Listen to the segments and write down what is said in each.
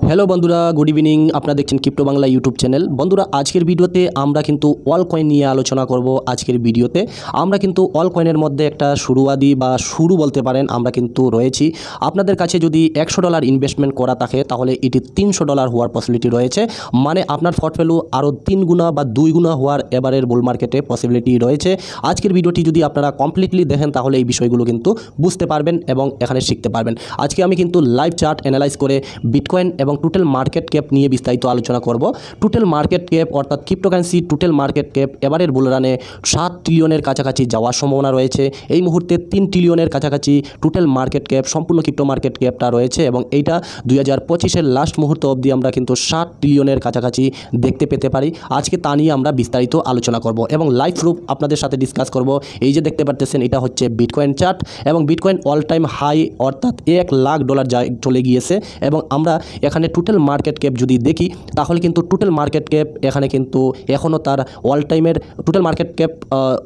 Hello বন্ধুরা, good evening. আপনারা দেখছেন ক্রিপ্টো বাংলা ইউটিউব চ্যানেল। বন্ধুরা, আজকের ভিডিওতে আমরা কিন্তু অল কয়েন নিয়ে আলোচনা করব। আজকের ভিডিওতে আমরা কিন্তু অল কয়েনের মধ্যে একটা শুরুয়াদি বা শুরু বলতে পারেন আমরা কিন্তু রয়েছি। আপনাদের কাছে যদি $100 ইনভেস্টমেন্ট করা থাকে তাহলে এটি $300 হওয়ার পসিবিলিটি রয়েছে। মানে আপনার পোর্টফোলিও আরও 3 গুণা বা 2 গুণা হওয়ার এবারের বুল মার্কেটে পসিবিলিটি রয়েছে। আজকের ভিডিওটি যদি আপনারা কমপ্লিটলি দেখেন তাহলে এই বিষয়গুলো কিন্তু বুঝতে পারবেন এবং এখানে শিখতে পারবেন। আজকে আমি কিন্তু লাইভ চার্ট অ্যানালাইজ করে বিটকয়েন এবং টোটাল মার্কেট ক্যাপ নিয়ে বিস্তারিত আলোচনা করব। টোটাল মার্কেট ক্যাপ অর্থাৎ ক্রিপ্টোকারেন্সি টোটাল মার্কেট ক্যাপ এবারের বুল রানে 7 ট্রিলিয়নের কাছাকাছি যাওয়ার সম্ভাবনা রয়েছে। এই মুহূর্তে 3 ট্রিলিয়নের কাছাকাছি টোটাল মার্কেট ক্যাপ, সম্পূর্ণ ক্রিপ্টো মার্কেট ক্যাপটা রয়েছে এবং এইটা 2025-এর লাস্ট মুহূর্ত অবধি আমরা কিন্তু 7 ট্রিলিয়নের কাছাকাছি দেখতে পেতে পারি। আজকে তা নিয়ে আমরা বিস্তারিত আলোচনা করব এবং লাইভ প্রুফ আপনাদের সাথে ডিসকাস করব। এই যে দেখতে পাচ্ছেন, এটা হচ্ছে বিটকয়েন চার্ট এবং বিটকয়েন অল টাইম হাই অর্থাৎ $1,00,000 চলে গিয়েছে এবং আমরা এখানে টোটাল মার্কেট ক্যাপ যদি দেখি তাহলে কিন্তু টোটাল মার্কেট ক্যাপ এখানে কিন্তু এখনও তার অল টাইমের টোটাল মার্কেট ক্যাপ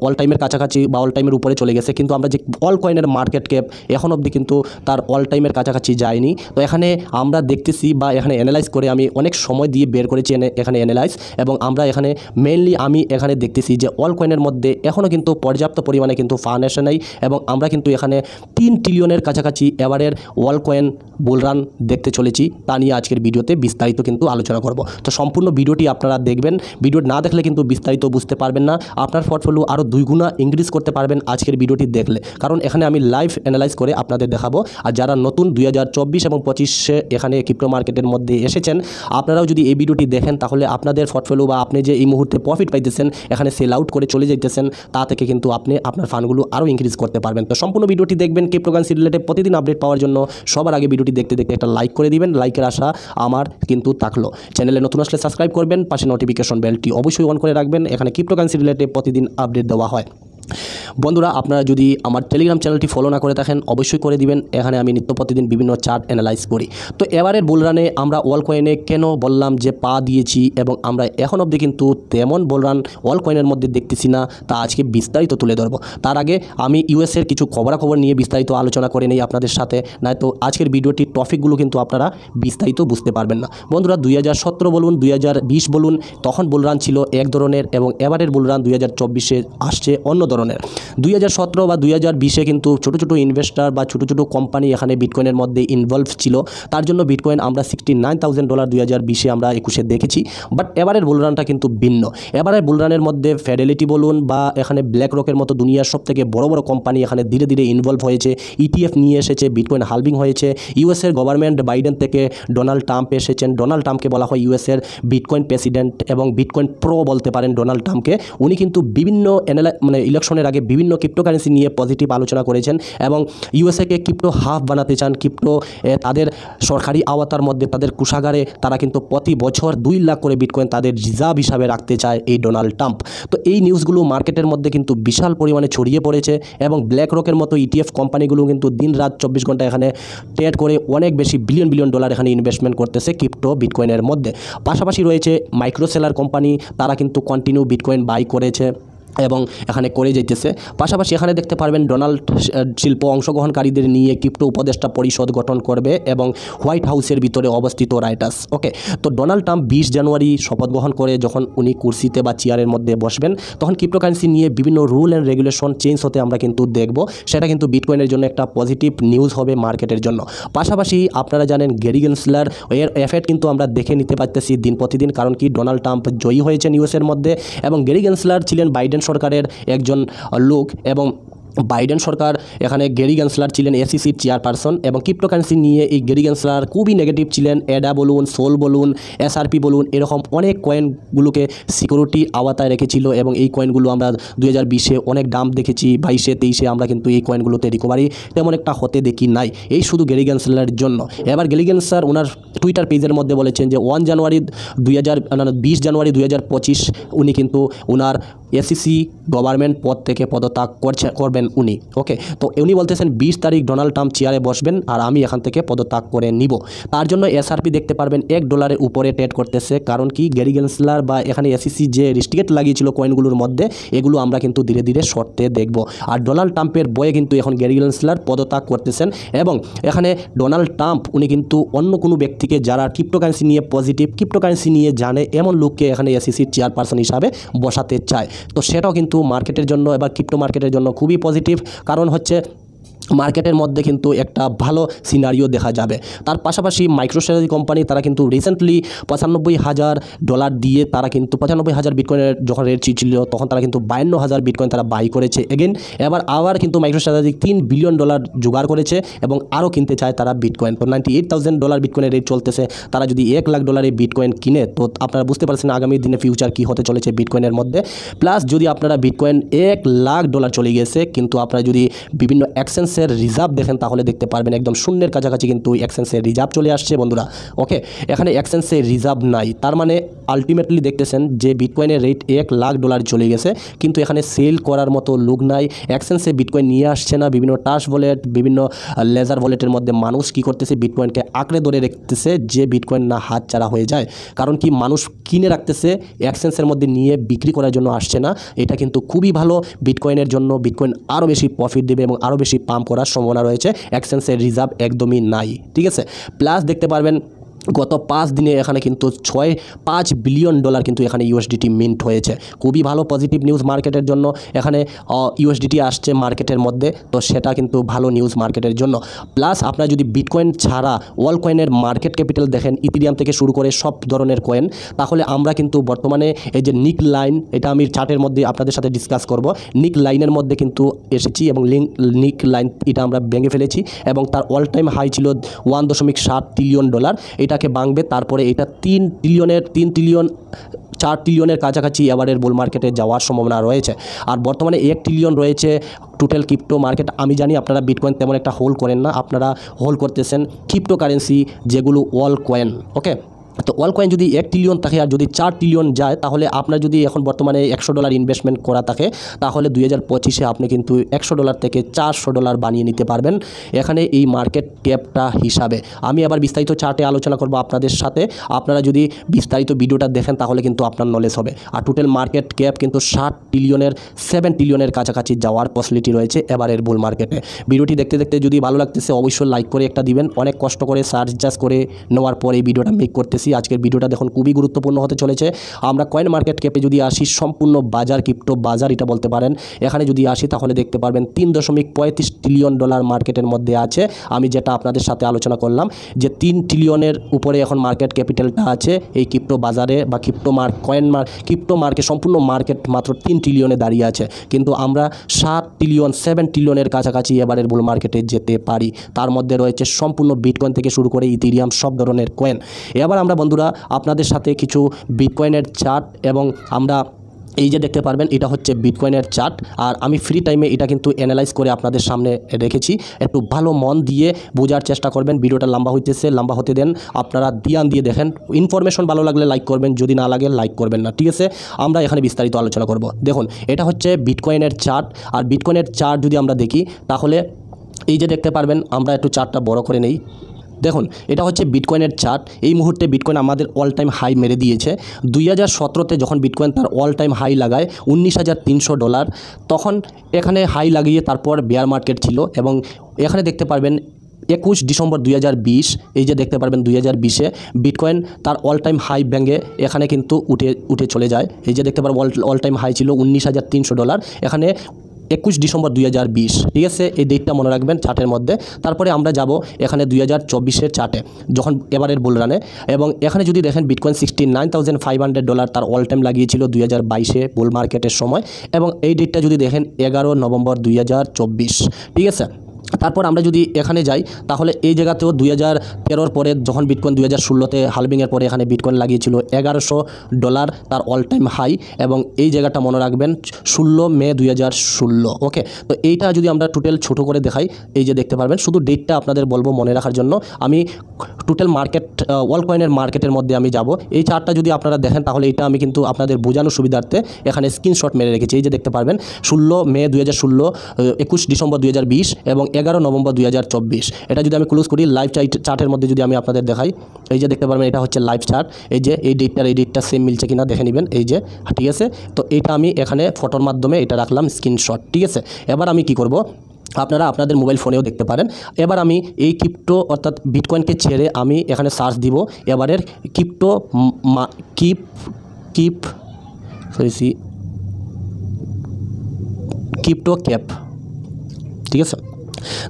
অল টাইমের কাছাকাছি বা অল টাইমের উপরে চলে গেছে, কিন্তু আমরা যে অল কয়েনের মার্কেট ক্যাপ এখন অবধি কিন্তু তার অল টাইমের কাছাকাছি যায়নি। তো এখানে আমরা দেখতেছি বা এখানে অ্যানালাইজ করে আমি অনেক সময় দিয়ে বের করেছি এখানে অ্যানালাইজ, এবং আমরা এখানে মেইনলি আমি এখানে দেখতেছি যে অল কয়েনের মধ্যে এখনও কিন্তু পর্যাপ্ত পরিমাণে কিন্তু ফান্ড আসে নাই এবং আমরা কিন্তু এখানে 3 ট্রিলিয়নের কাছাকাছি এবারের অল কয়েন বুলরান দেখতে চলেছি। তা নিয়ে আজকের ভিডিওতে বিস্তারিত কিন্তু আলোচনা করব। তো সম্পূর্ণ ভিডিওটি আপনারা দেখবেন। ভিডিও না দেখলে কিন্তু বিস্তারিত বুঝতে পারবেন না। আপনার পোর্টফোলিও আরও 2 গুণা ইনক্রিজ করতে পারবেন আজকের ভিডিওটি দেখলে, কারণ এখানে আমি লাইভ অ্যানালাইজ করে আপনাদের দেখাবো। আর যারা নতুন 2024 এবং 25-এ এখানে ক্রিপ্টো মার্কেটের মধ্যে এসেছেন, আপনারাও যদি এই ভিডিওটি দেখেন তাহলে আপনাদের পোর্টফোলিও বা আপনি যে এই মুহূর্তে প্রফিট পাইতেছেন, এখানে সেল আউট করে চলে যাইতেছেন, তা থেকে কিন্তু আপনি আপনার ফান্ডগুলো আরও ইনক্রিজ করতে পারবেন। তো সম্পূর্ণ ভিডিওটি দেখবেন। ক্রিপ্টোকারেন্সি রিলেটেড প্রতিদিন আপডেট পাওয়ার জন্য সবার আগে ভিডিওটি দেখতে দেখতে একটা লাইক করে দিবেন। লাইকের আশা আমার কিন্তু থাকলো। চ্যানেলে নতুন আসলে সাবস্ক্রাইব করবেন, পাশে নোটিফিকেশন বেলটি অবশ্যই অন করে রাখবেন। এখানে ক্রিপ্টোকারেন্সি রিলেটেড প্রতিদিন আপডেট দেওয়া হয়। বন্ধুরা, আপনারা যদি আমার টেলিগ্রাম চ্যানেলটি ফলো না করে থাকেন অবশ্যই করে দিবেন। এখানে আমি নিত্য প্রতিদিন বিভিন্ন চার্ট অ্যানালাইজ করি। তো এবারের বুলরানে আমরা অল কয়েনে কেন বললাম যে পা দিয়েছি এবং আমরা এখন অবধি কিন্তু তেমন বুলরান অল কয়েনের মধ্যে দেখতেছি না, তা আজকে বিস্তারিত তুলে ধরবো। তার আগে আমি ইউএসের কিছু খবরাখবর নিয়ে বিস্তারিত আলোচনা করে নেই আপনাদের সাথে, নয়তো আজকের ভিডিওটির টপিকগুলো কিন্তু আপনারা বিস্তারিত বুঝতে পারবেন না। বন্ধুরা, 2017 বলুন 2020 বলুন, তখন বুলরান ছিল এক ধরনের এবং এবারের বুলরান 2024-এ আসছে অন্য ধরনের। 2017 বা 2020-এ কিন্তু ছোটো ছোটো ইনভেস্টার বা ছোটো ছোটো কোম্পানি এখানে বিটকয়েনের মধ্যে ইনভলভ ছিল। তার জন্য বিটকয়েন আমরা $69,000 2020-এ আমরা 21-এ দেখেছি। বাট এবারের বুলরানটা কিন্তু ভিন্ন। এবারের বুলরানের মধ্যে ফেডেলিটি বলুন বা এখানে ব্ল্যাক রকের মতো দুনিয়ার সবথেকে বড় বড় কোম্পানি এখানে ধীরে ধীরে ইনভলভ হয়েছে। ETF নিয়ে এসেছে, বিটকয়েন হালভিং হয়েছে। ইউএসের গভর্নমেন্ট বাইডেন থেকে ডোনাল্ড ট্রাম্প এসেছেন। ডোনাল্ড ট্রাম্পকে বলা হয় ইউএসের বিটকয়েন প্রেসিডেন্ট এবং বিটকয়েন প্রো বলতে পারেন ডোনাল্ড ট্রাম্পকে। উনি কিন্তু বিভিন্ন ইলেকশনের আগে বিভিন্ন ক্রিপ্টোকারেন্সি নিয়ে পজিটিভ আলোচনা করেছেন এবং ইউএসএকে ক্রিপ্টো হাব বানাতে চান। ক্রিপ্টো তাদের সরকারি আওতার মধ্যে তাদের কোষাগারে তারা কিন্তু প্রতি বছর 2 লাখ করে বিটকয়েন তাদের রিজার্ভ হিসাবে রাখতে চায় এই ডোনাল্ড ট্রাম্প। তো এই নিউজগুলো মার্কেটের মধ্যে কিন্তু বিশাল পরিমাণে ছড়িয়ে পড়েছে এবং ব্ল্যাক রকের মতো ETF কোম্পানিগুলো কিন্তু দিন রাত 24 ঘন্টা এখানে ট্রেড করে অনেক বেশি বিলিয়ন বিলিয়ন ডলার এখানে ইনভেস্টমেন্ট করতেছে ক্রিপ্টো বিটকয়েনের মধ্যে। পাশাপাশি রয়েছে মাইক্রো সেলার কোম্পানি, তারা কিন্তু কন্টিনিউ বিটকয়েন বাই করেছে এবং এখানে করে যাইতেছে। পাশাপাশি এখানে দেখতে পারবেন ডোনাল্ড শিল্প অংশগ্রহণকারীদের নিয়ে ক্রিপ্টো উপদেষ্টা পরিষদ গঠন করবে এবং হোয়াইট হাউসের ভিতরে অবস্থিত রাইটার্স। ওকে, তো ডোনাল্ড ট্রাম্প 20 জানুয়ারি শপথ গ্রহণ করে যখন উনি কুর্সিতে বা চেয়ারের মধ্যে বসবেন তখন ক্রিপ্টোকারেন্সি নিয়ে বিভিন্ন রুল অ্যান্ড রেগুলেশন চেঞ্জ হতে আমরা কিন্তু দেখব। সেটা কিন্তু বিটকয়েনের জন্য একটা পজিটিভ নিউজ হবে মার্কেটের জন্য। পাশাপাশি আপনারা জানেন গ্যারি গেনসলার এর এফেক্ট কিন্তু আমরা দেখে নিতে পারতেছি দিন প্রতিদিন, কারণ কি ডোনাল্ড ট্রাম্প জয়ী হয়েছেন ইউএসের মধ্যে এবং গ্যারি গেনসলার ছিলেন বাইডেন সরকারের একজন লোক এবং বাইডেন সরকার এখানে গ্যারি গেনসলার ছিলেন SEC চেয়ারপারসন এবং ক্রিপ্টোকারেন্সি নিয়ে এই গ্যারি গেনসলার খুবই নেগেটিভ ছিলেন। অ্যাডা বলুন, সোল বলুন, SRP বলুন, এরকম অনেক কয়েনগুলোকে সিকিউরিটি আওতায় রেখেছিল এবং এই কয়েনগুলো আমরা 2020-এ অনেক দাম দেখেছি। 22-এ 23-এ আমরা কিন্তু এই কয়েনগুলোতে রিকভারি তেমন একটা হতে দেখি নাই, এই শুধু গ্যারি গেনসলারের জন্য। এবার গ্যারি গেনসলার ওনার টুইটার পেজের মধ্যে বলেছেন যে 20 জানুয়ারি 2025 উনি কিন্তু ওনার এসিসি গভর্নমেন্ট পদ থেকে পদত্যাগ করবেন উনি। ওকে, তো উনি বলতেছেন 20 তারিখ ডোনাল্ড ট্রাম্প চেয়ারে বসবেন আর আমি এখান থেকে পদত্যাগ করে নিব। তার জন্য এসআরপি দেখতে পারবেন $1 উপরে ট্রেড করতেছে। কারণ কি, গ্যারি গেন্সলার বা এখানে এসিসি যে রিস্ট্রিকেট লাগিয়েছিল কয়েনগুলোর মধ্যে, এগুলো আমরা কিন্তু ধীরে ধীরে সরতে দেখব। আর ডোনাল্ড ট্রাম্পের বয়ে কিন্তু এখন গ্যারি গেন্সলার পদত্যাগ করতেছেন। এবং এখানে ডোনাল্ড ট্রাম্প উনি কিন্তু অন্য কোনো ব্যক্তিকে যারা ক্রিপ্টোকারেন্সি নিয়ে পজিটিভ, ক্রিপ্টোকারেন্সি নিয়ে জানে এমন লোককে এখানে এসিসির চেয়ারপারসন হিসাবে বসাতে চায়। তো সেটাও কিন্তু মার্কেটের জন্য এবার ক্রিপ্টো মার্কেটের জন্য খুবই পজিটিভ। কারণ হচ্ছে মার্কেটের মধ্যে কিন্তু একটা ভালো সিনারিও দেখা যাবে। তার পাশাপাশি মাইক্রোস্ট্রাটেজি কোম্পানি তারা কিন্তু রিসেন্টলি $95,000 দিয়ে তারা কিন্তু 95,000 বিটকয়েনের যখন রেট ছিল তখন তারা কিন্তু 52,000 বিটকয়েন তারা বাই করেছে এগেন। আবার কিন্তু মাইক্রোস্ট্রাটেজি $3 বিলিয়ন জোগাড় করেছে এবং আরও কিনতে চায় তারা বিটকয়েন। তো $98,000 বিটকয়েনের রেট চলতেছে। তারা যদি $1,00,000 বিটকয়েন কিনে, তো আপনারা বুঝতে পারছেন আগামী দিনে ফিউচার কী হতে চলেছে বিটকয়েনের মধ্যে। প্লাস যদি আপনারা বিটকয়েন $1,00,000 চলে গেছে, কিন্তু আপনারা যদি বিভিন্ন এক্সচেঞ্জের রিজার্ভ দেখেন তাহলে দেখতে পারবেন একদম শূন্যের কাছাকাছি কিন্তু এক্সচেঞ্জের রিজার্ভ চলে আসছে বন্ধুরা। ওকে, এখানে এক্সচেঞ্জের রিজার্ভ নাই, তার মানে আলটিমেটলি দেখতেছেন যে বিটকয়েনের রেট $1,00,000 চলে গেছে, কিন্তু এখানে সেল করার মতো লোক নাই। এক্সচেঞ্জে বিটকয়েন নিয়ে আসছে না। বিভিন্ন টাস ওয়ালেট, বিভিন্ন লেজার ওয়ালেটের মধ্যে মানুষ কি করতেছে, বিটকয়েনকে আঁকড়ে ধরে রাখতেছে যে বিটকয়েন না হাত ছাড়া হয়ে যায়। কারণ কি, মানুষ কিনে রাখতেছে, এক্সচেঞ্জের মধ্যে নিয়ে বিক্রি করার জন্য আসছে না। এটা কিন্তু খুবই ভালো বিটকয়েনের জন্য। বিটকয়েন আরও বেশি প্রফিট দেবে এবং আরও বেশি পাম্প করার সম্ভাবনা রয়েছে। এক্সচেঞ্জের রিজার্ভ একদমই নাই, ঠিক আছে। প্লাস দেখতে পারবেন গত 5 দিনে এখানে কিন্তু $5 বিলিয়ন কিন্তু এখানে ইউএসডিটি মিন্ট হয়েছে। খুবই ভালো পজিটিভ নিউজ মার্কেটের জন্য। এখানে ইউএসডিটি আসছে মার্কেটের মধ্যে, তো সেটা কিন্তু ভালো নিউজ মার্কেটের জন্য। প্লাস আপনারা যদি বিটকয়েন ছাড়া অল কয়েনের মার্কেট ক্যাপিটাল দেখেন, ইথেরিয়াম থেকে শুরু করে সব ধরনের কয়েন, তাহলে আমরা কিন্তু বর্তমানে এই যে নিক লাইন, এটা আমি চার্টের মধ্যে আপনাদের সাথে ডিসকাস করব। নিক লাইনের মধ্যে কিন্তু এসেছি এবং নিক লাইন এটা আমরা ভেঙে ফেলেছি এবং তার অল টাইম হাই ছিল $1.7 ট্রিলিয়ন। এটাকে ভাঙবে, তারপরে এটা 3 ট্রিলিয়ন 4 ট্রিলিয়নের কাছাকাছি এবারের বুল মার্কেটে যাওয়ার সম্ভাবনা রয়েছে। আর বর্তমানে 1 ট্রিলিয়ন রয়েছে টোটাল ক্রিপ্টো মার্কেট। আমি জানি আপনারা বিটকয়েন তেমন একটা হোল্ড করেন না, আপনারা হোল্ড করতেছেন ক্রিপ্টো কারেন্সি যেগুলো অল কয়েন। ওকে, তো অল কয়েন যদি 1 ট্রিলিয়ন থাকে আর যদি 4 ট্রিলিয়ন যায়, তাহলে আপনার যদি এখন বর্তমানে $100 ইনভেস্টমেন্ট করা থাকে, তাহলে 2025-এ আপনি কিন্তু $100 থেকে $400 বানিয়ে নিতে পারবেন এখানে এই মার্কেট ক্যাপটা হিসাবে। আমি আবার বিস্তারিত চার্টে আলোচনা করব আপনাদের সাথে। আপনারা যদি বিস্তারিত ভিডিওটা দেখেন তাহলে কিন্তু আপনার নলেজ হবে। আর টোটাল মার্কেট ক্যাপ কিন্তু 7 ট্রিলিয়নের কাছাকাছি যাওয়ার পসিবিলিটি রয়েছে এবারের বুল মার্কেটে। ভিডিওটি দেখতে দেখতে যদি ভালো লাগতেছে অবশ্যই লাইক করে একটা দিবেন। অনেক কষ্ট করে সার্চ করে নেওয়ার পরে এই ভিডিওটা মেক করতেছি। আজকের ভিডিওটা দেখুন খুবই গুরুত্বপূর্ণ হতে চলেছে। আমরা কয়েন মার্কেট ক্যাপে যদি আসি, সম্পূর্ণ বাজার ক্রিপ্টো বাজার এটা বলতে পারেন, এখানে যদি আসি তাহলে দেখতে পারবেন $3.35 ট্রিলিয়ন মার্কেটের মধ্যে আছে। আমি যেটা আপনাদের সাথে আলোচনা করলাম যে 3 ট্রিলিয়নের উপরে এখন মার্কেট ক্যাপিটালটা আছে এই ক্রিপ্টো বাজারে বা ক্রিপ্টো মার্কেট সম্পূর্ণ মার্কেট মাত্র 3 ট্রিলিয়নে দাঁড়িয়ে আছে, কিন্তু আমরা 7 ট্রিলিয়নের কাছাকাছি এবারের বুল মার্কেটে যেতে পারি। তার মধ্যে রয়েছে সম্পূর্ণ বিটকয়েন থেকে শুরু করে ইথেরিয়াম সব ধরনের কয়েন। এবার আমরা বন্ধুরা আপনাদের সাথে কিছু বিটকয়েনের চার্ট এবং আমরা এই যে দেখতে পারবেন এটা হচ্ছে বিটকয়েনের চার্ট। আর আমি ফ্রি টাইমে এটা কিন্তু অ্যানালাইজ করে আপনাদের সামনে রেখেছি। একটু ভালো মন দিয়ে বোঝার চেষ্টা করবেন। ভিডিওটা লম্বা হইতেছে, লম্বা হতে দেন, আপনারা ধ্যান দিয়ে দেখেন। ইনফরমেশন ভালো লাগলে লাইক করবেন, যদি না লাগে লাইক করবেন না, ঠিক আছে। আমরা এখানে বিস্তারিত আলোচনা করব। দেখুন এটা হচ্ছে বিটকয়েনের চার্ট। আর বিটকয়েনের চার্ট যদি আমরা দেখি তাহলে এই যে দেখতে পারবেন, আমরা একটু চার্টটা বড় করে নেই। দেখুন এটা হচ্ছে বিটকয়েনের চার্ট। এই মুহূর্তে বিটকয়েন আমাদের অল টাইম হাই মেরে দিয়েছে। 2017-তে যখন বিটকয়েন তার অল টাইম হাই লাগায় $19,300, তখন এখানে হাই লাগিয়ে তারপর বেয়ার মার্কেট ছিল এবং এখানে দেখতে পারবেন 21 ডিসেম্বর 2020, এই যে দেখতে পারবেন 2020-এ বিটকয়েন তার অল টাইম হাই ভেঙে এখানে কিন্তু উঠে চলে যায়। এই যে দেখতে পারবেন অল টাইম হাই ছিল $19,300, এখানে 21 ডিসেম্বর 2020, ঠিক আছে। এই ডেটটা মনে রাখবেন চার্টের মধ্যে। তারপরে আমরা যাব এখানে 2024-এর চার্টে যখন এবারের বুল রানে, এবং এখানে যদি দেখেন বিটকয়েন $69,500 তার অল টাইম লাগিয়েছিল 2022-এ বুল মার্কেটের সময়, এবং এই ডেটটা যদি দেখেন 11 নভেম্বর 2024, ঠিক আছে। তারপর আমরা যদি এখানে যাই তাহলে এই জায়গাতেও 2013 পরে যখন বিটকয়েন 2016-তে হালভিংয়ের পরে এখানে বিটকয়েন লাগিয়েছিল $1100 তার অল টাইম হাই, এবং এই জায়গাটা মনে রাখবেন 16 মে 2016। ওকে, তো এইটা যদি আমরা টোটাল ছোট করে দেখাই, এই যে দেখতে পারবেন, শুধু ডেটটা আপনাদের বলবো মনে রাখার জন্য। আমি টোটাল মার্কেট অল কয়েনের মার্কেটের মধ্যে আমি যাব। এই চার্টটা যদি আপনারা দেখেন তাহলে এটা আমি কিন্তু আপনাদের বোঝানোর সুবিধার্থে এখানে স্ক্রিনশট মেরে রেখেছি। এই যে দেখতে পারবেন 16 মে 2016, 21 ডিসেম্বর 2020 এবং 11 নভেম্বর 2024। এটা যদি আমি ক্লোজ করি লাইভ চার্টের মধ্যে যদি আমি আপনাদের দেখাই, এই যে দেখতে পারবেন এটা হচ্ছে লাইভ চার্ট। এই যে এই ডেটটা সেম মিলছে কিনা দেখে নেবেন, এই যে ঠিক আছে। তো এটা আমি এখানে ফটোর মাধ্যমে এটা রাখলাম স্ক্রিনশট, ঠিক আছে। এবার আমি কি করব, আপনারা আপনাদের মোবাইল ফোনেও দেখতে পারেন। এবার আমি এই ক্রিপ্টো অর্থাৎ বিটকয়েনকে ছেড়ে আমি এখানে সার্চ দিব এবারের ক্রিপ্টো ক্যাপ, ঠিক আছে।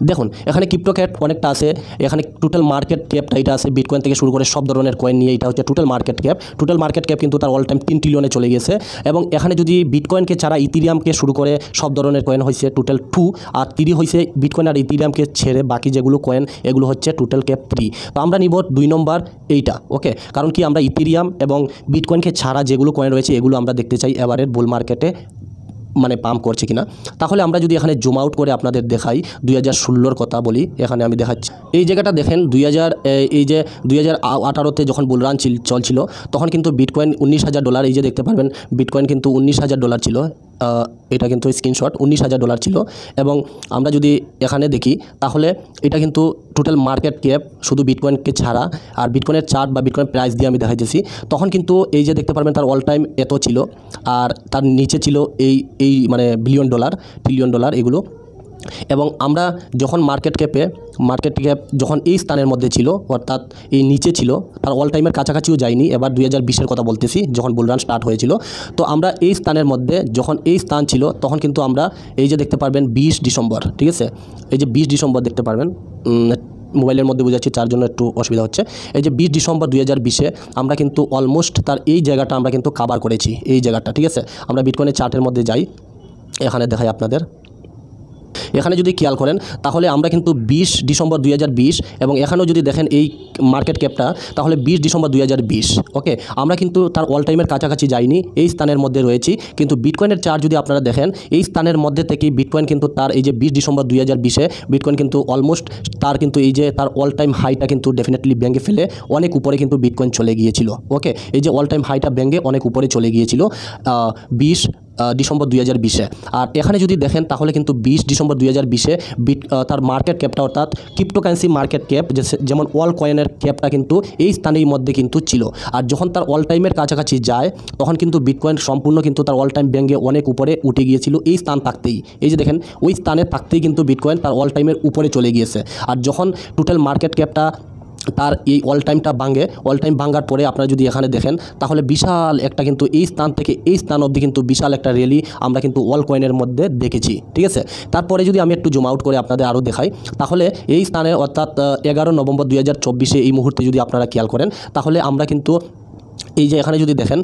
দেখুন এখানে ক্রিপ্টো ক্যাপ অনেকটা আছে, এখানে টোটাল মার্কেট ক্যাপটা এটা আছে বিটকয়েন থেকে শুরু করে সব ধরনের কয়েন নিয়ে, এটা হচ্ছে total market cap. Total market cap কিন্তু তার অল টাইম 3 ট্রিলিয়নে চলে গেছে। এবং এখানে যদি বিটকয়েনকে ছাড়া ইথেরিয়ামকে শুরু করে সব ধরনের কয়েন হয়েছে টোটাল 2, আর 3 হয়েছে বিটকয়েন আর ইথেরিয়ামকে ছেড়ে বাকি যেগুলো কয়েন এগুলো হচ্ছে টোটাল ক্যাপ 3। তো আমরা নিব 2 নম্বর এইটা, ওকে। কারণ কি আমরা ইথেরিয়াম এবং বিটকয়েনকে ছাড়া যেগুলো কয়েন রয়েছে এগুলো আমরা দেখতে চাই এবারের বুল মার্কেটে মানে পাম্প করছে কিনা। তাহলে আমরা যদি এখানে জুম আউট করে আপনাদের দেখাই 2016-র কথা বলি, এখানে আমি দেখাচ্ছি। এই জায়গাটা দেখেন 2018-তে যখন বুলরান চলছিল তখন কিন্তু বিটকয়েন $19,000, এই যে দেখতে পারবেন বিটকয়েন কিন্তু $19,000 ছিল। এটা কিন্তু স্ক্রিনশট, $19,000 ছিল। এবং আমরা যদি এখানে দেখি তাহলে এটা কিন্তু টোটাল মার্কেট ক্যাপ শুধু বিটকয়েনকে ছাড়া, আর বিটকয়েনের চার্ট বা বিটকয়েন প্রাইস দিয়ে আমি দেখাইতেছি। তখন কিন্তু এই যে দেখতে পারবেন তার অল টাইম এত ছিল, আর তার নিচে ছিল এই মানে $1 বিলিয়ন, $1 ট্রিলিয়ন এগুলো। এবং আমরা যখন মার্কেট ক্যাপ যখন এই স্থানের মধ্যে ছিল অর্থাৎ এই নিচে ছিল, তার অল টাইমের কাছাকাছিও যায়নি। এবার 2020-এর কথা বলতেছি যখন বুলরান স্টার্ট হয়েছিল। তো আমরা এই স্থানের মধ্যে যখন এই স্থান ছিল তখন কিন্তু আমরা এই যে দেখতে পারবেন 20 ডিসেম্বর, ঠিক আছে, এই যে 20 ডিসেম্বর দেখতে পারবেন, মোবাইলের মধ্যে বোঝাচ্ছি তার জন্য একটু অসুবিধা হচ্ছে। এই যে 20 ডিসেম্বর 2020-এ আমরা কিন্তু অলমোস্ট তার এই জায়গাটা আমরা কিন্তু কাভার করেছি, এই জায়গাটা, ঠিক আছে। আমরা বিটকয়েনের চার্টের মধ্যে যাই, এখানে দেখাই আপনাদের। এখানে যদি খেয়াল করেন তাহলে আমরা কিন্তু 20 ডিসেম্বর 2020 এবং এখানেও যদি দেখেন এই মার্কেট ক্যাপটা তাহলে 20 ডিসেম্বর 2020, ওকে। আমরা কিন্তু তার অল টাইমের কাছাকাছি যাইনি, এই স্থানের মধ্যে রয়েছি। কিন্তু বিটকয়েনের চার্ট যদি আপনারা দেখেন এই স্থানের মধ্যে থেকে বিটকয়েন কিন্তু তার এই যে 20 ডিসেম্বর 2020-এ বিটকয়েন কিন্তু অলমোস্ট তার কিন্তু এই যে তার অল টাইম হাইটা কিন্তু ডেফিনেটলি ভেঙে ফেলে অনেক উপরে কিন্তু বিটকয়েন চলে গিয়েছিল, ওকে। এই যে অল টাইম হাইটা ভেঙে অনেক উপরে চলে গিয়েছিল 20 ডিসেম্বর 2020-এ। আর এখানে যদি দেখেন তাহলে কিন্তু 20 ডিসেম্বর 2020-এ তার মার্কেট ক্যাপটা অর্থাৎ ক্রিপ্টোকারেন্সি মার্কেট ক্যাপ যেমন অল কয়েনের ক্যাপটা কিন্তু এই স্থানের মধ্যে কিন্তু ছিল। আর যখন তার অল টাইমের কাছাকাছি যায় তখন কিন্তু বিটকয়েন সম্পূর্ণ কিন্তু তার অল টাইম ভেঙে অনেক উপরে উঠে গিয়েছিল এই স্থান থাকতেই। এই যে দেখেন ওই স্থানে থাকতেই কিন্তু বিটকয়েন তার অল টাইমের উপরে চলে গিয়েছে। আর যখন টোটাল মার্কেট ক্যাপটা তার এই অল টাইমটা ভাঙে, অল টাইম ভাঙার পরে আপনারা যদি এখানে দেখেন তাহলে বিশাল একটা কিন্তু এই স্থান থেকে এই স্থান অবধি কিন্তু বিশাল একটা র্যালি আমরা কিন্তু অল কয়েনের মধ্যে দেখেছি, ঠিক আছে। তারপরে যদি আমি একটু জুম আউট করে আপনাদের আরও দেখাই তাহলে এই স্থানে অর্থাৎ 11 নভেম্বর 2024-এ এই মুহূর্তে যদি আপনারা খেয়াল করেন তাহলে আমরা কিন্তু এই যে এখানে যদি দেখেন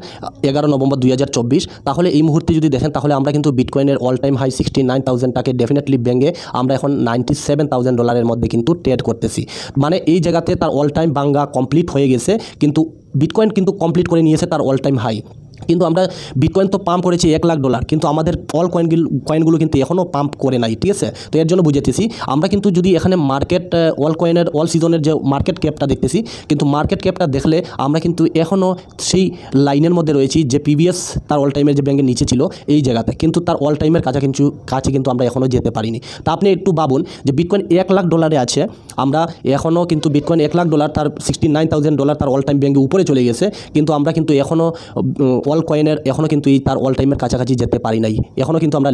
11 নভেম্বর 2024, তাহলে এই মুহূর্তে যদি দেখেন তাহলে আমরা কিন্তু বিটকয়েনের অল টাইম হাই 69,000টাকে ডেফিনেটলি ভেঙে আমরা এখন $97,000 মধ্যে কিন্তু ট্রেড করতেছি। মানে এই জায়গাতে তার অল টাইম ভাঙ্গা কমপ্লিট হয়ে গেছে, কিন্তু বিটকয়েন কিন্তু কমপ্লিট করে নিয়েছে তার অল টাইম হাই। কিন্তু আমরা বিটকয়েন তো পাম্প করেছি $1,00,000, কিন্তু আমাদের অল কয়েনগুলো কিন্তু এখনও পাম্প করে নাই, ঠিক আছে। তো এর জন্য বুঝেতেছি আমরা কিন্তু যদি এখানে মার্কেট অল কয়েনের অল সিজনের যে মার্কেট ক্যাপটা দেখতেছি, কিন্তু মার্কেট ক্যাপটা দেখলে আমরা কিন্তু এখনও সেই লাইনের মধ্যে রয়েছি যে প্রিভিয়াস তার অল টাইমের যে ব্যাঙ্কের নিচে ছিল এই জায়গাতে, কিন্তু তার অল টাইমের কাছে কিন্তু আমরা এখনও যেতে পারিনি। তা আপনি একটু ভাবুন যে বিটকয়েন $1,00,000 আছে, আমরা এখনও কিন্তু বিটকয়েন $1,00,000 তার $69,000 তার অল টাইম ব্যাঙ্কে উপরে চলে গেছে, কিন্তু আমরা কিন্তু এখনও অল কয়েনের এখনও কিন্তু এই তার অল টাইমের কাছাকাছি যেতে পারি নাই। এখনও কিন্তু আমরা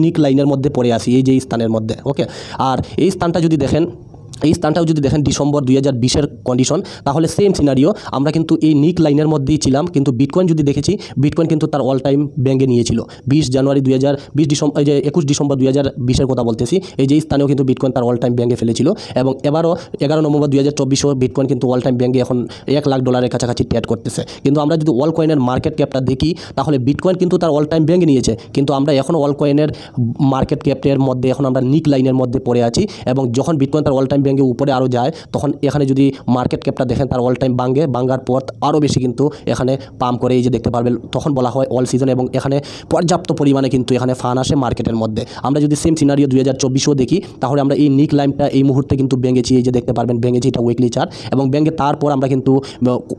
নিক লাইনের মধ্যে পড়ে আসি এই যে স্থানের মধ্যে, ওকে। আর এই স্থানটা যদি দেখেন এই স্থানটাও যদি দেখেন ডিসেম্বর 2020-এর কন্ডিশন, তাহলে সেম সিনারিও, আমরা কিন্তু এই নিক লাইনের মধ্যেই ছিলাম। কিন্তু বিটকয়েন যদি দেখেছি, বিটকয়েন কিন্তু তার অল টাইম ব্যাঙ্গে নিয়েছিল 20 জানুয়ারি 2020 ডিসেম্বর, এই যে 21 ডিসেম্বর 2020-এর কথা বলতেছি, এই যে স্থানেও কিন্তু বিটকয়েন তার অল টাইম ব্যাঙ্গে ফেলেছিল। এবং এবারও 11 নভেম্বর 2024-ও বিটকয়েন কিন্তু অল টাইম ব্যাঙ্গে এখন $1,00,000 কাছাকাছি ট্রেড করতেছে। কিন্তু আমরা যদি অল কয়েনের মার্কেট ক্যাপটা দেখি, তাহলে বিটকয়েন কিন্তু তার অল টাইম ব্যাঙ্গে নিয়েছে, কিন্তু আমরা এখনও অল কয়েনের মার্কেট ক্যাপের মধ্যে এখন আমরা নিক লাইনের মধ্যে পড়ে আছি। এবং যখন বিটকয়েন তার অল টাইম ব্যাঙ্গে উপরে আরও যায়, তখন এখানে যদি মার্কেট ক্যাপটা দেখেন, তার অল টাইম ভাঙ্গার পর আরও বেশি কিন্তু এখানে পাম্প করে, এই যে দেখতে পারবেন, তখন বলা হয় অল সিজন। এবং এখানে পর্যাপ্ত পরিমাণে কিন্তু এখানে ফান্ড আসে মার্কেটের মধ্যে। আমরা যদি সেম সিনারিও 2024-ও দেখি, তাহলে আমরা এই নিক লাইনটা এই মুহূর্তে কিন্তু ভেঙেছি, এই যে দেখতে পারবেন ভেঙেছি, এটা উইকলি চার্ট। এবং ভেঙে তারপর আমরা কিন্তু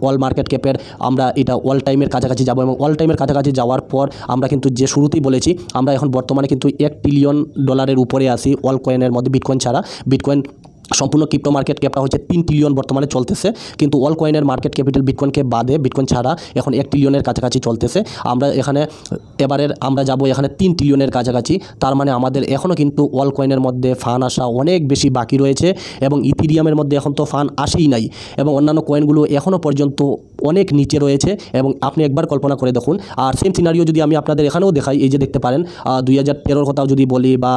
অল মার্কেট ক্যাপের আমরা এটা অল টাইমের কাছাকাছি যাব। এবং অল টাইমের কাছাকাছি যাওয়ার পর আমরা কিন্তু যে শুরুতেই বলেছি, আমরা এখন বর্তমানে কিন্তু $1 ট্রিলিয়ন উপরে আসি অল কয়েনের মধ্যে, বিটকয়েন ছাড়া। বিটকয়েন সম্পূর্ণ ক্রিপ্টো মার্কেট ক্যাপটা হচ্ছে 3 ট্রিলিয়ন বর্তমানে চলতেছে, কিন্তু অল কয়েনের মার্কেট ক্যাপিটাল বিটকয়েনকে বাদে, বিটকয়েন ছাড়া এখন 1 ট্রিলিয়নের কাছাকাছি চলতেছে। আমরা এখানে এবারের আমরা যাব এখানে 3 ট্রিলিয়নের কাছাকাছি। তার মানে আমাদের এখনও কিন্তু অল কয়েনের মধ্যে ফান্ড আসা অনেক বেশি বাকি রয়েছে। এবং ইথিরিয়ামের মধ্যে এখন তো ফান্ড আসেই নাই, এবং অন্যান্য কয়েনগুলো এখনও পর্যন্ত অনেক নিচে রয়েছে। এবং আপনি একবার কল্পনা করে দেখুন। আর সেম সিনারিও যদি আমি আপনাদের এখানেও দেখাই, এই যে দেখতে পারেন 2013-র কথাও যদি বলি, বা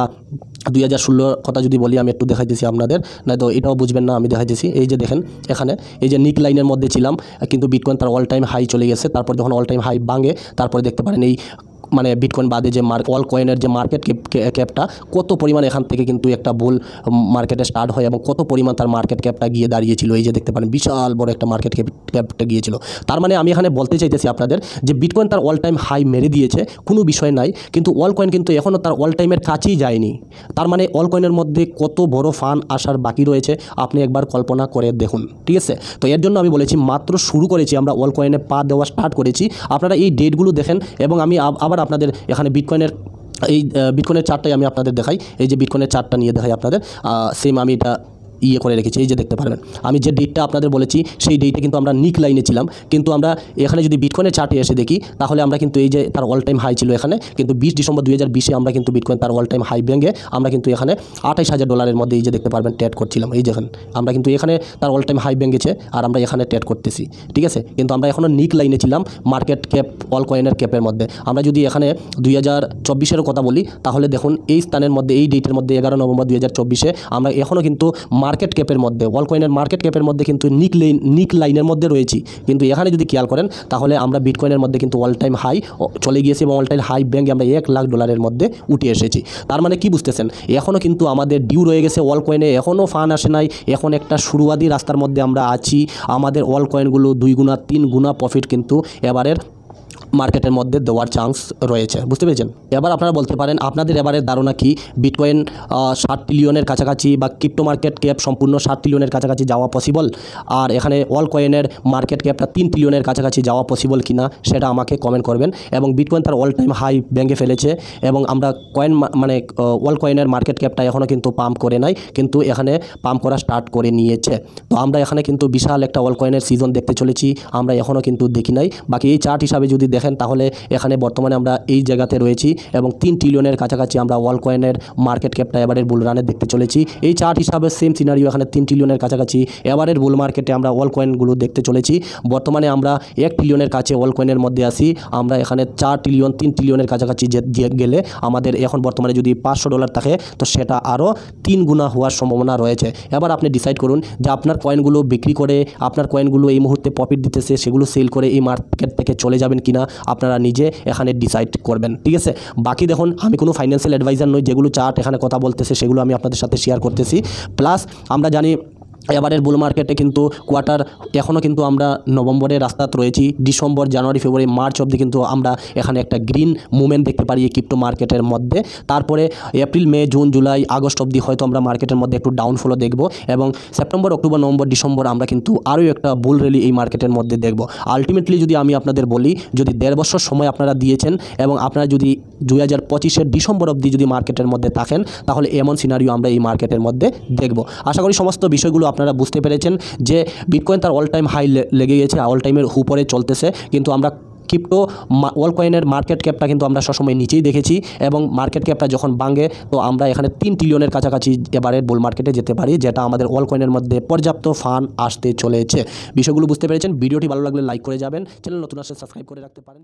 2016-র কথা যদি বলি, আমি একটু দেখাইতেছি আপনাদের, না তো এটাও বুঝবেন না, আমি দেখাইতেছি। এই যে দেখেন এখানে, এই যে নিক লাইনের মধ্যে ছিলাম, কিন্তু বিটকয়েন তার অল টাইম হাই চলে গেছে। তারপর যখন অল টাইম হাই ভাঙে, তারপরে দেখতে পারেন এই মানে বিটকয়েন বাদে যে অল কয়েনের যে মার্কেট ক্যাপটা কত পরিমাণ এখান থেকে কিন্তু একটা বুল মার্কেটে স্টার্ট হয়, এবং কত পরিমাণ তার মার্কেট ক্যাপটা গিয়ে দাঁড়িয়েছিল। এই যে দেখতে পারেন বিশাল বড় একটা মার্কেট ক্যাপটা গিয়েছিল। তার মানে আমি এখানে বলতে চাইতেছি আপনাদের যে বিটকয়েন তার অল টাইম হাই মেরে দিয়েছে, কোনো বিষয় নাই, কিন্তু অল কয়েন কিন্তু এখনও তার অল টাইমের কাছেই যায়নি। তার মানে অল কয়েনের মধ্যে কত বড় ফান্ড আসার বাকি রয়েছে, আপনি একবার কল্পনা করে দেখুন, ঠিক আছে? তো এর জন্য আমি বলেছি মাত্র শুরু করেছি, আমরা অল কয়েনে পা দেওয়া স্টার্ট করেছি। আপনারা এই ডেটগুলো দেখেন, এবং আমি আবার আপনাদের এখানে বিটকয়েনের বিটকয়েনের চার্টটাই আমি আপনাদের দেখাই। এই যে বিটকয়েনের চার্টটা নিয়ে দেখাই আপনাদের, সেম আমি এটা করে রেখেছি। এই যে দেখতে পারবেন, আমি যে ডেটটা আপনাদের বলেছি, সেই ডেটে কিন্তু আমরা নিক লাইনে ছিলাম। কিন্তু আমরা এখানে যদি বিটকয়েনের চার্টে এসে দেখি, তাহলে আমরা কিন্তু এই যে তার অল টাইম হাই ছিল এখানে, কিন্তু 20 ডিসেম্বর 2020-এ আমরা কিন্তু বিটকয়েন তার অল টাইম হাই ভেঙে আমরা কিন্তু এখানে $28,000 মধ্যে, এই যে দেখতে পারবেন, ট্রেড করছিলাম। এই দেখেন, আমরা কিন্তু এখানে তার অল টাইম হাই ভেঙেছে, আর আমরা এখানে ট্রেড করতেছি, ঠিক আছে? কিন্তু আমরা এখনও নিক লাইনে ছিলাম মার্কেট ক্যাপ অল কয়েনের ক্যাপের মধ্যে। আমরা যদি এখানে 2024-এর কথা বলি, তাহলে দেখুন এই স্থানের মধ্যে, এই ডেটের মধ্যে 11 নভেম্বর 2024-এ আমরা এখনও কিন্তু মার্কেট ক্যাপের মধ্যে, অল কয়েনের মার্কেট ক্যাপের মধ্যে কিন্তু নিক লাইনের মধ্যে রয়েছি। কিন্তু এখানে যদি খেয়াল করেন, তাহলে আমরা বিটকয়েনের মধ্যে কিন্তু অল টাইম হাই চলে গিয়েছি, এবং অল টাইম হাই ব্যাঙ্কে আমরা $1,00,000 মধ্যে উঠে এসেছি। তার মানে কি বুঝতেছেন, এখনও কিন্তু আমাদের ডিউ রয়ে গেছে অল কয়েনে, এখনও ফান্ড আসে নাই। এখন একটা শুরুয়াদি রাস্তার মধ্যে আমরা আছি। আমাদের অল কয়েনগুলো 2 গুণা 3 গুণা প্রফিট কিন্তু এবারের মার্কেটের মধ্যে দেওয়ার চান্স রয়েছে, বুঝতে পেরেছেন? এবার আপনারা বলতে পারেন আপনাদের এবারের ধারণা কি, বিটকয়েন 60 ট্রিলিয়নের কাছাকাছি বা ক্রিপ্টো মার্কেট ক্যাপ সম্পূর্ণ 60 ট্রিলিয়নের কাছাকাছি যাওয়া পসিবল? আর এখানে অল কয়েনের মার্কেট ক্যাপটা 3 ট্রিলিয়নের কাছাকাছি যাওয়া পসিবল কিনা, সেটা আমাকে কমেন্ট করবেন। এবং বিটকয়েন তার অল টাইম হাই ভেঙে ফেলেছে, এবং আমরা কয়েন মানে অল কয়েনের মার্কেট ক্যাপটা এখনও কিন্তু পাম্প করে নাই, কিন্তু এখানে পাম্প করা স্টার্ট করে নিয়েছে। তো আমরা এখানে কিন্তু বিশাল একটা অল কয়েনের সিজন দেখতে চলেছি, আমরা এখনও কিন্তু দেখি নাই। বাকি এই চার্ট হিসাবে যদি দেখেন, তাহলে এখানে বর্তমানে আমরা এই জায়গাতে রয়েছি, এবং 3 ট্রিলিয়নের কাছাকাছি আমরা অল কয়েনের মার্কেট ক্যাপটা এবারের বুল রানে দেখতে চলেছি। এই চার্ট হিসাবে সেম সিনারিও, এখানে 3 ট্রিলিয়নের কাছাকাছি এবারের বুল মার্কেটে আমরা অল কয়েনগুলো দেখতে চলেছি। বর্তমানে আমরা 1 ট্রিলিয়নের কাছে অল কয়েনের মধ্যে আসি। আমরা এখানে 4 ট্রিলিয়ন 3 ট্রিলিয়নের কাছাকাছি গেলে আমাদের এখন বর্তমানে যদি $500 থাকে, তো সেটা আরও 3 গুণা হওয়ার সম্ভাবনা রয়েছে। এবার আপনি ডিসাইড করুন যে আপনার কয়েনগুলো বিক্রি করে, আপনার কয়েনগুলো এই মুহূর্তে প্রফিট দিতেছে, সেগুলো সেল করে এই মার্কেট থেকে চলে যাবেন কিনা, আপনারা নিজে এখানে ডিসাইড করবেন, ঠিক আছে? বাকি দেখুন, আমি কোনো ফাইন্যান্সিয়াল অ্যাডভাইজার নই, যেগুলো চার্ট এখানে কথা বলতেছে সেগুলো আমি আপনাদের সাথে শেয়ার করতেছি। প্লাস আমরা জানি এবারের বুল মার্কেটে কিন্তু কোয়ার্টার এখনও কিন্তু আমরা নভেম্বরের রাস্তাতে রয়েছি। ডিসেম্বর, জানুয়ারি, ফেব্রুয়ারি, মার্চ অবধি কিন্তু আমরা এখানে একটা গ্রিন মুভমেন্ট দেখতে পারি এই ক্রিপ্টো মার্কেটের মধ্যে। তারপরে এপ্রিল, মে, জুন, জুলাই, আগস্ট অবধি হয়তো আমরা মার্কেটের মধ্যে একটু ডাউনফলও দেখব, এবং সেপ্টেম্বর, অক্টোবর, নভেম্বর, ডিসেম্বর আমরা কিন্তু আরও একটা বুল র্যালি এই মার্কেটের মধ্যে দেখব। আলটিমেটলি যদি আমি আপনাদের বলি, যদি 1.5 বছর সময় আপনারা দিয়েছেন, এবং আপনারা যদি 2025-এর ডিসেম্বর অবধি যদি মার্কেটের মধ্যে থাকেন, তাহলে এমন সিনারিও আমরা এই মার্কেটের মধ্যে দেখব। আশা করি সমস্ত বিষয়গুলো আপনারা বুঝতে পেরেছেন যে বিটকয়েন তার অল টাইম হাই লেগে গেছে, অল টাইমের উপরে চলতেছে, কিন্তু আমরা ক্রিপ্টো অল কয়েনের মার্কেট ক্যাপটা কিন্তু আমরা সবসময় নিচেই দেখেছি এবং মার্কেট ক্যাপটা যখন ভাঙে তো আমরা এখানে 3 ট্রিলিয়নের কাছাকাছি এবারে বুল মার্কেটে যেতে পারি, যেটা আমাদের অল কয়েনের মধ্যে পর্যাপ্ত ফান্ড আসতে চলেছে। বিষয়গুলো বুঝতে পেরেছেন। ভিডিওটি ভালো লাগলে লাইক করে যাবেন, চ্যানেল নতুন আসলে সাবস্ক্রাইব করে রাখতে পারেন।